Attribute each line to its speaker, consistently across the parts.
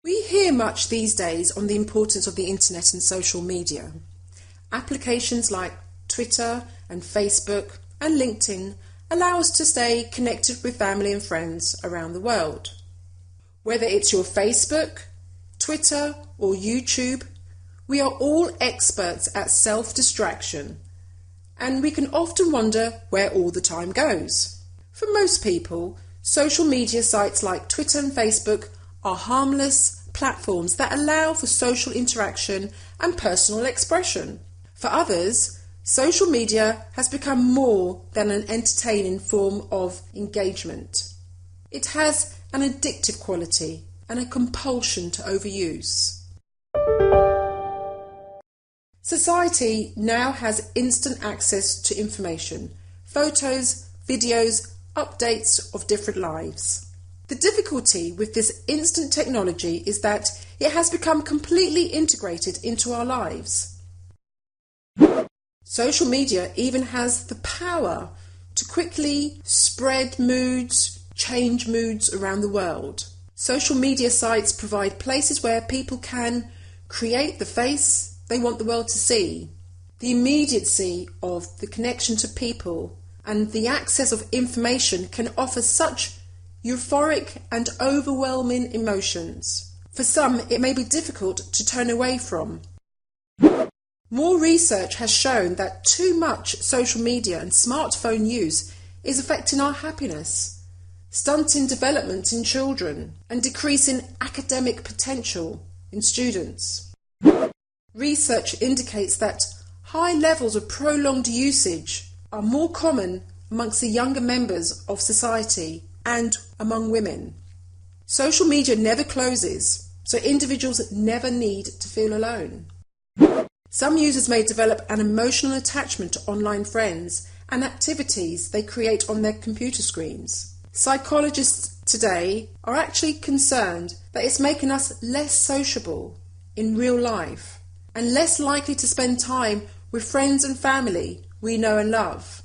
Speaker 1: We hear much these days on the importance of the internet and social media. Applications like Twitter and Facebook and LinkedIn allow us to stay connected with family and friends around the world. Whether it's your Facebook, Twitter or YouTube, we are all experts at self-distraction, and we can often wonder where all the time goes. For most people, social media sites like Twitter and Facebook are harmless platforms that allow for social interaction and personal expression. For others, social media has become more than an entertaining form of engagement. It has an addictive quality and a compulsion to overuse. Society now has instant access to information, photos, videos, updates of different lives. The difficulty with this instant technology is that it has become completely integrated into our lives. Social media even has the power to quickly spread moods, change moods around the world. Social media sites provide places where people can create the face they want the world to see. The immediacy of the connection to people and the access of information can offer such euphoric and overwhelming emotions. For some, it may be difficult to turn away from. More research has shown that too much social media and smartphone use is affecting our happiness, stunting development in children, and decreasing academic potential in students. Research indicates that high levels of prolonged usage are more common amongst the younger members of society and among women. Social media never closes, so individuals never need to feel alone. Some users may develop an emotional attachment to online friends and activities they create on their computer screens. Psychologists today are actually concerned that it's making us less sociable in real life and less likely to spend time with friends and family we know and love.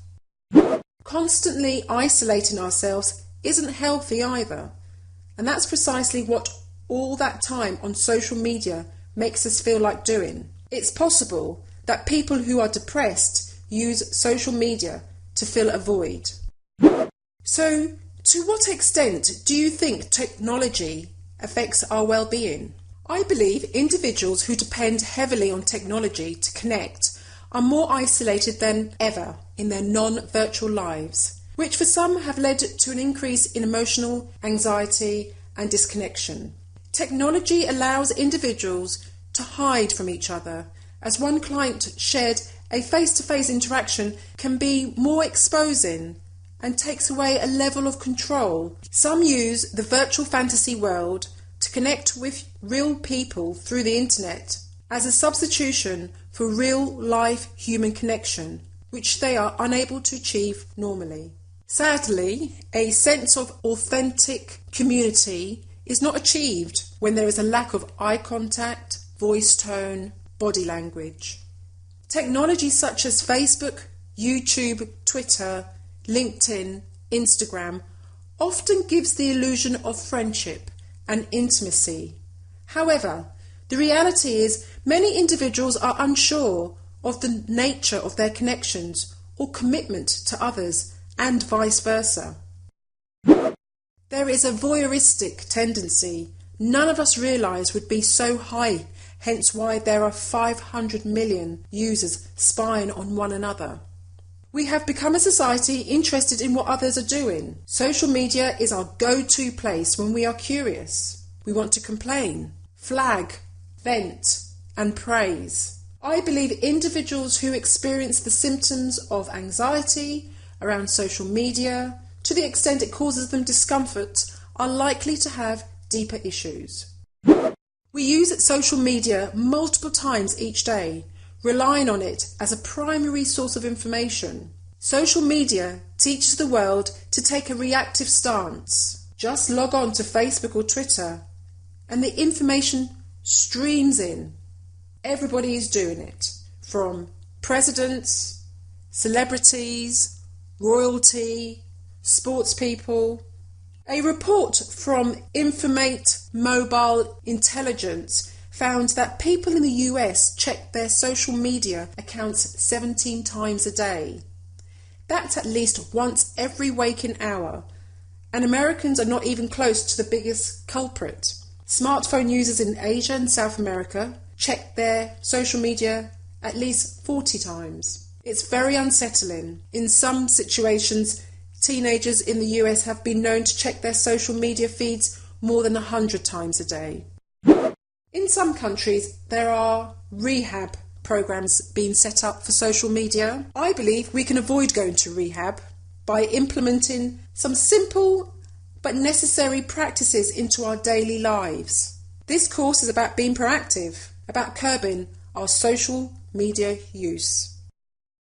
Speaker 1: Constantly isolating ourselves isn't healthy either, and that's precisely what all that time on social media makes us feel like doing. It's possible that people who are depressed use social media to fill a void. So, to what extent do you think technology affects our well-being? I believe individuals who depend heavily on technology to connect are more isolated than ever in their non-virtual lives, which for some have led to an increase in emotional anxiety and disconnection. Technology allows individuals to hide from each other, as one client shared a face-to-face interaction can be more exposing and takes away a level of control. Some use the virtual fantasy world to connect with real people through the internet as a substitution for real-life human connection, which they are unable to achieve normally. Sadly, a sense of authentic community is not achieved when there is a lack of eye contact, voice tone, body language. Technology such as Facebook, YouTube, Twitter, LinkedIn, Instagram often gives the illusion of friendship and intimacy. However, the reality is many individuals are unsure of the nature of their connections or commitment to others, and vice versa. There is a voyeuristic tendency none of us realise would be so high, hence why there are 500 million users spying on one another. We have become a society interested in what others are doing. Social media is our go-to place when we are curious. We want to complain, flag, vent, and praise. I believe individuals who experience the symptoms of anxiety around social media, to the extent it causes them discomfort, are likely to have deeper issues. We use social media multiple times each day, relying on it as a primary source of information. Social media teaches the world to take a reactive stance. Just log on to Facebook or Twitter and the information streams in. Everybody is doing it, from presidents, celebrities, royalty, sports people, A report from Informate Mobile Intelligence found that people in the US check their social media accounts 17 times a day. That's at least once every waking hour, and Americans are not even close to the biggest culprit. Smartphone users in Asia and South America check their social media at least 40 times. It's very unsettling. In some situations, teenagers in the US have been known to check their social media feeds more than 100 times a day. In some countries, there are rehab programs being set up for social media. I believe we can avoid going to rehab by implementing some simple but necessary practices into our daily lives. This course is about being proactive, about curbing our social media use.